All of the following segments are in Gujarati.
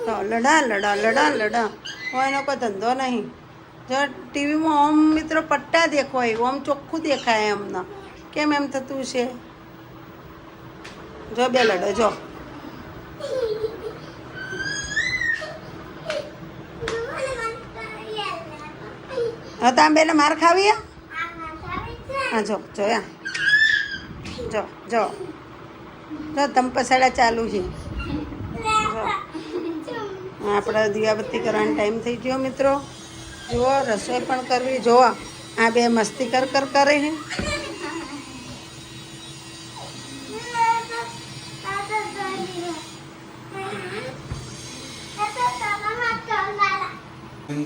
તો લડા લડા લડા લડા હોય એનો કોઈ ધંધો નહીં. જો ટીવીમાં ઓમ મિત્રો પટ્ટા દેખાય, ઓમ ચોખ્ખું દેખાય એમને. કેમ એમ થતું છે? જો બે લડો જો. હા તમે બેને માર ખાવી? હા જો જોયા જો જો જો તમ પસાડા ચાલુ છે. આપણે દીવાબત્તી કરવાનો ટાઈમ થઈ ગયો મિત્રો. જુઓ રસોઈ પણ કરવી. જુઓ આ બે મસ્તી કર કરે છે.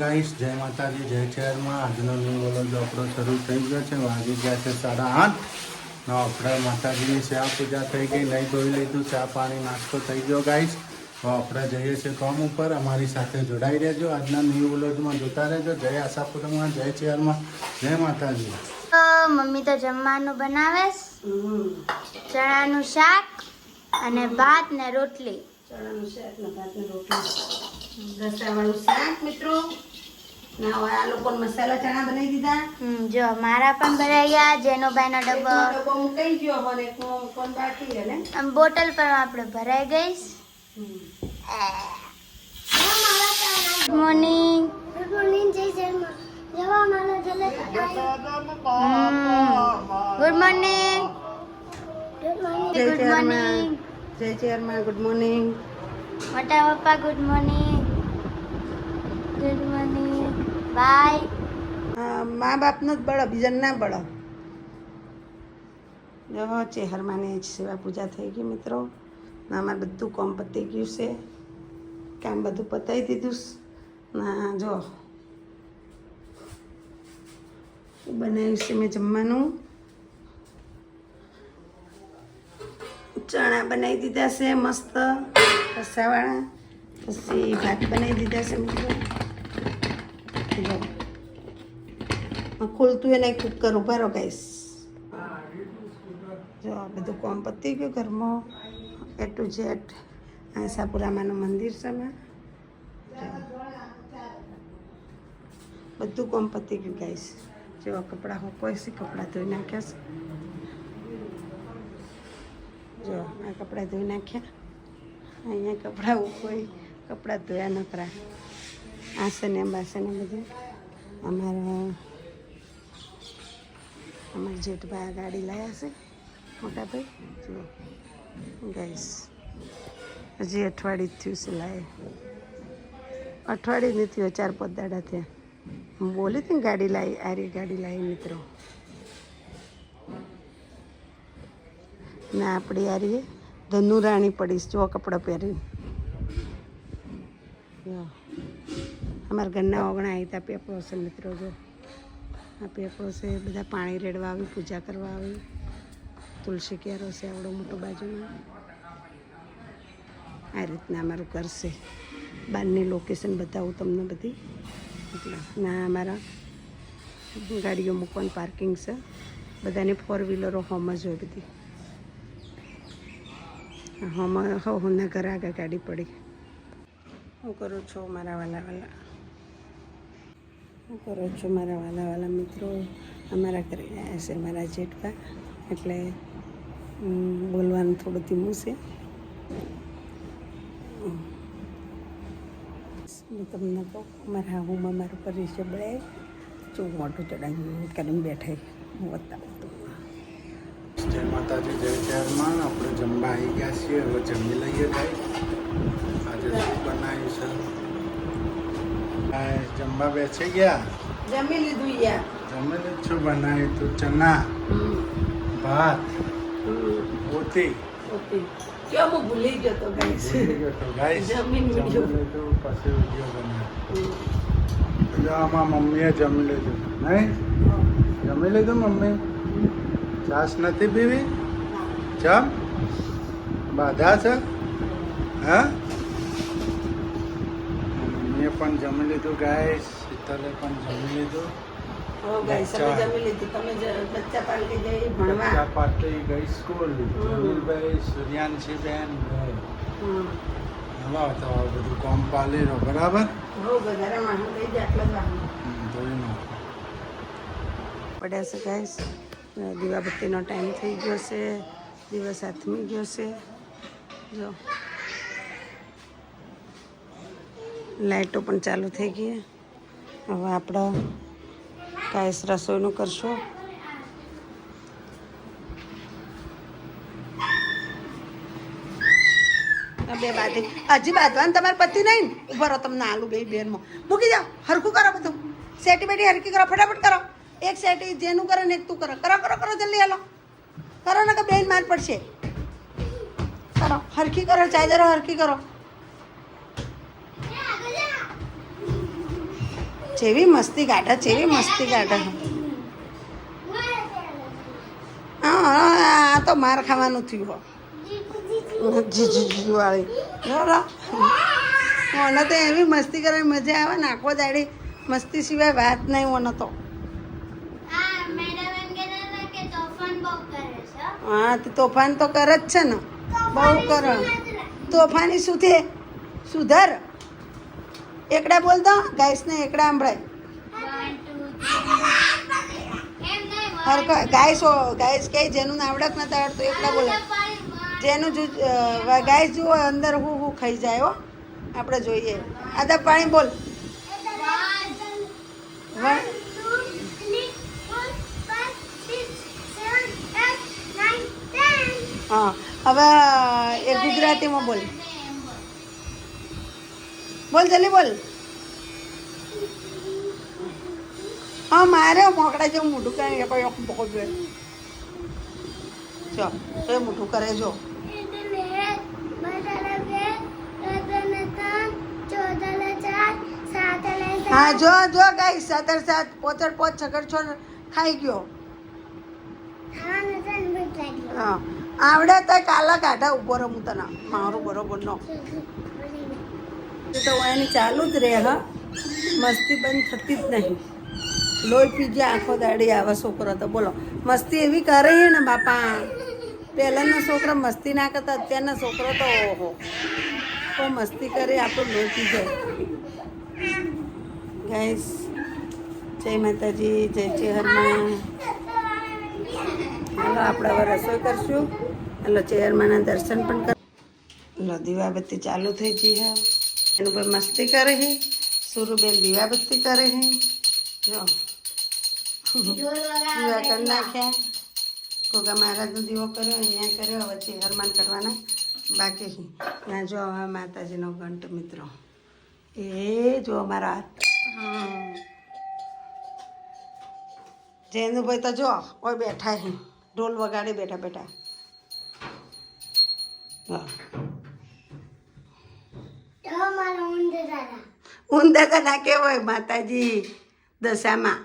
ગાઈસ જય માતાજી, જય શહેરમાં. આજનો ન્યૂ વ્લોગ આપણો શરૂ થઈ ગયો છે. વાગી ગયા છે 8:30. આપણે માતાજીની સેવા પૂજા થઈ ગઈ, નહીં ધોઈ લીધું, ચા પાણી નાસ્તો થઈ ગયો ગાઈસ. તો આપણે જઈએ છીએ કામ ઉપર. અમારી સાથે જોડાઈ રહેજો. આજના ન્યૂ વ્લોગમાં જોતા રહેજો. જય આશાપુરમાં, જય શહેરમાં, જય માતાજી. મમ્મી તો જમવાનું બનાવે ચણાનું શાક અને ભાત ને રોટલી. ચણાનું શાક ને ભાત ને રોટલી, રસાવાળું શાક મિત્રો. ના હવે આ લોકોને મસાલા ચણા બનાવી દીધા. જો મારા પણ ભરાઈ ગયા. જેનોભાઈનો ડબ્બો મુકાઈ ગયો હવે, કોણ બાકી હે ને આમ બોટલ પણ આપણે ભરાઈ ગઈ. Good morning. Good morning. Jay Sharma. જવા માનો જલે. Good morning. Good morning. Jay ચેરમાં ગુડ મોર્નિંગ. મોટા પપ્પા good morning. Good morning. Bye. મા બાપનો જ બળો, બીજાને ના બળો. જો ચેહરમાંની સેવા પૂજા થઈ ગઈ મિત્રો. અમારે બધું કામ પતી ગયું છે. કામ બધું પતાવી દીધું. ના જો બનાવ્યું છે મેં જમવાનું. ચણા બનાવી દીધા છે મસ્ત રસાવાળા. પછી ભાત બનાવી દીધા છે મિત્રો. ખોલતું એ નહીં કુકર ઉભા રહો ગાઈસ. જો બધું કામ પતી ગયું ઘરમાં. એ ટુ ઝેડ. આશાપુરામાનું મંદિર છે ને, બધું કામ પતી ગયું ગાઈસ. જો કપડાં હોકોય છે, કપડાં ધોઈ નાખ્યા છે. જો આ કપડાં ધોઈ નાખ્યા. અહીંયા કપડાં ઉકોઈ, કપડાં ધોયા નકરા. આસને બાસને બધું અમારા જેઠભાઈ ગાડી લાવ્યા છે મોટાભાઈ. જો ગાઈસ હજી અઠવાડિયું થયું છે લાવે. અઠવાડિયું નથી થયું, 4-5 દાડા થયા. હું બોલી હતી ને ગાડી લાવી, આરી ગાડી લાવી મિત્રો. ના આપણી આરી ધનુરાણી પડીશ. જો કપડાં પહેરીને. અમારા ઘરના ઓગણા આવી હતા. પેપરો છે મિત્રો. જો આ પેપરો છે. બધા પાણી રેડવા આવી, પૂજા કરવા આવી. તુલસી ક્યારો છે આવડો મોટો બાજુમાં. આ રીતના અમારું ઘર છે. બહારની લોકેશન બતાવું તમને બધી. એટલે ના અમારા ગાડીઓ મૂકવાનું પાર્કિંગ છે. બધાની 4 વ્હીલરો હોમ જ હોય બધી. હોમના ઘર આગળ ગાડી પડી. હું કરું છું મારા વાલા. હું કરું છું મારા વાલા મિત્રો. અમારા ઘરે આવ્યા છે મારા જેઠપા. એટલે બોલવાનું થોડું ધીમું છે. હું તમને કહું મારા હાહુમાં મારું પરિચય બળે ચૂ મોટું ચડાવી કરીને બેઠા. હું બતાવું. જય માતાજી, જય શહેરમાં. આપણે જમવા આવી ગયા છીએ. હવે જમી લઈએ ભાઈ. આજે શું બનાવ્યું છે? જમવા બેસી ગયા. જમી લીધું યાર. જમી લીધું. શું બનાવ્યું તું? ચના, ભાત, રોટી. ક્યાં હું ભૂલી ગયો તો ગાઈસ. જમી લીધું. પછી વિડીયો બનાવ્યો. આમાં મમ્મીએ જમી લીધું નહીં? જમી લીધું મમ્મી? છાશ નથી પીવી? ચમ બાધા છે? હા, મમ્મીએ પણ જમી લીધું ગાઈસ. શીતલે પણ જમી લીધું. બચ્ચા પાર્ટી ગઈ સ્કૂલ. જમીલભાઈ, સૂર્યાંશી બેન, હલાવો તો હવે બધું કામ પાલી રહો બરાબર બહુ વધારે વાહન થઈ જાય આટલા જ વાહન ધોઈ નાખો પડ્યા છે ગાઈસ દીવાબત્તીનો ટાઈમ થઈ ગયો છે દિવસ આથમી ગયો છે જો લાઇટો પણ ચાલુ થઈ ગઈ હવે આપણે કાંઈ રસોઈનું કરશું બે બાંધી હજી બાંધવાનું તમારે પતિ નહીં ને ઉભા રહો તમને આલુ બે બેનમાં મૂકી જાઓ હરખું કરો બધું સેટી બેટી હરખી કરો ફટાફટ કરો એક સેટી જેનું કરે ને એક તું કરો કરો કરો કરો જલ્દી હાલો કરો ને કે બેન માર પડશે કરો હરખી કરો ચાર્જરો હરખી કરો જેવી મસ્તી કાઢે જેવી મસ્તી કાઢે હા આ તો માર ખાવાનું થયું હો જીજી વાળી મને તો એવી મસ્તી કરવાની મજા આવે ને આખો દાડી મસ્તી સિવાય વાત નહીં મને તો હા તે તોફાન તો કરે જ છે ને બહુ કરે તોફાની શું છે સુધર એકડા બોલ દો ગાઈસને એકડા સંભળાય ગાઈસ કે જેનું આવડત નથી આવડતું એકડા બોલે જેનું ગાઈસ જુઓ અંદર હું ખાઈ જાય હો આપણે જોઈએ આદા પાણી બોલ હા હવે એ ગુજરાતીમાં બોલ બોલ જલ્દી બોલ હા મારે મોકડા જેવું મોઢું કરે કોઈ બહુ જો એ મોઢું કરે જો હા જો જો ગાઈ 7 7 પોચડ પોચ છગડ છો ખાઈ ગયો હા આવડે તો કાલા કાઢા ઉભો રહો હું તને મારું બરોબર નો તો એની ચાલુ જ રહે હા મસ્તી બંધ થતી જ નહીં લોહી પીજે આંખો દાડી આવા છોકરો તો બોલો મસ્તી એવી કરે ને બાપા પહેલાંના છોકરા મસ્તી ના કરતા અત્યારના છોકરો તો ઓહો તો મસ્તી કરે આપણું લોહી પી જાય ગાઈસ જય માતાજી જય ચેહરમાં હાલો આપણે હવે રસોઈ કરશું હાલો ચેહરમાંના દર્શન પણ કર લો દીવાબત્તી ચાલુ થઈ ગઈ હે એનું ભાઈ મસ્તી કરે છે સુરુબેન દીવાબત્તી કરે છે જો દીવા કરી નાખ્યા ગોગા મહારાજનો દીવો કર્યો અહીંયા કર્યો હવે ચેહરમાન કરવાના બાકી ત્યાં જો હવે માતાજીનો ઘંટ મિત્રો એ જો અમારા હાથ જેનુભાઈ તો જો કોઈ બેઠા છે ઢોલ વગાડે બેઠા બેઠા ઊંધા તો ના કેવાય માતાજી દશામાં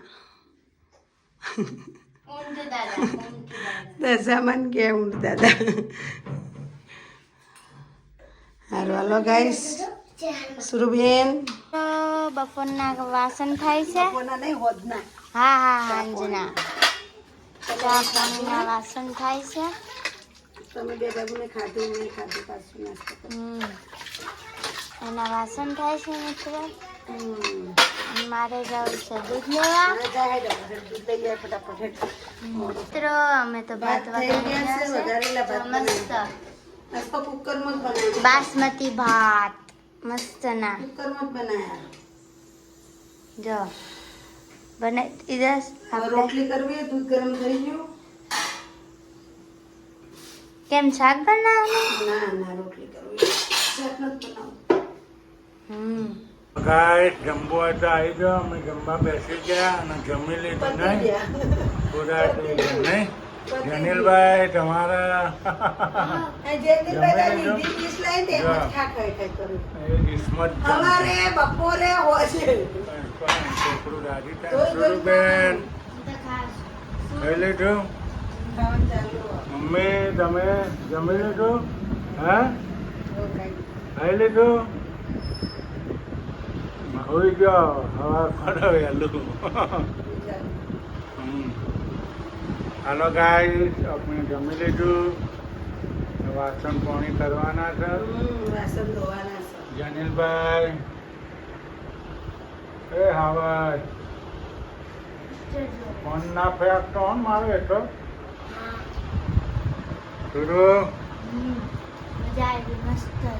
દશામાં કે ઊંધ દાદા હારું હાલો ગાઈસ સુરુબેન બપોરના વાસણ થાય છે બપોરના નહીં હોદના હા હા હાંજના ચા પાણીના વાસણ થાય છે તમે બે બાબુને ખાધું મેં ખાધું પાછું નાસ્તો એના વાસણ થાય છે મિત્રો મારે જવું છે દૂધ લેવા મિત્રો અમે તો ભાત મસ્ત કુકરમાં જ બનાવ્યા બાસમતી ભાત મસ્ત ના કુકરમાં જ બનાવ્યા જો બને ઇધર રોટલી કરવી દૂધ ગરમ થઈ ગયું કેમ શાક બનાવવાનું ના ના રોટલી કરવી શાક નથી બનાવવું ગાઈસ જમવો હોય તો આવી જાઓ અમે જમવા બેસી ગયા અને જમી લીધું નહીં પૂરા થઈ ગયા નહીં જનીલભાઈ તમારા અમારે બપોરે હોય છે છોકરું રાજી થાય સુરુબેન ખાઈ લીધું મમ્મી તમે જમી લીધું હા ખાઈ લીધું હોઈ ગયો હવા પડો વહેલું હાલો ગાઈસ આપણે જમી લીધું વાસણ પાણી કરવાના છે વાસણ ધોવાના છે જનીલભાઈ એ હાવર ફોન ના ફેંકતો હો ને મારો એટલો મજા આવી મસ્ત છે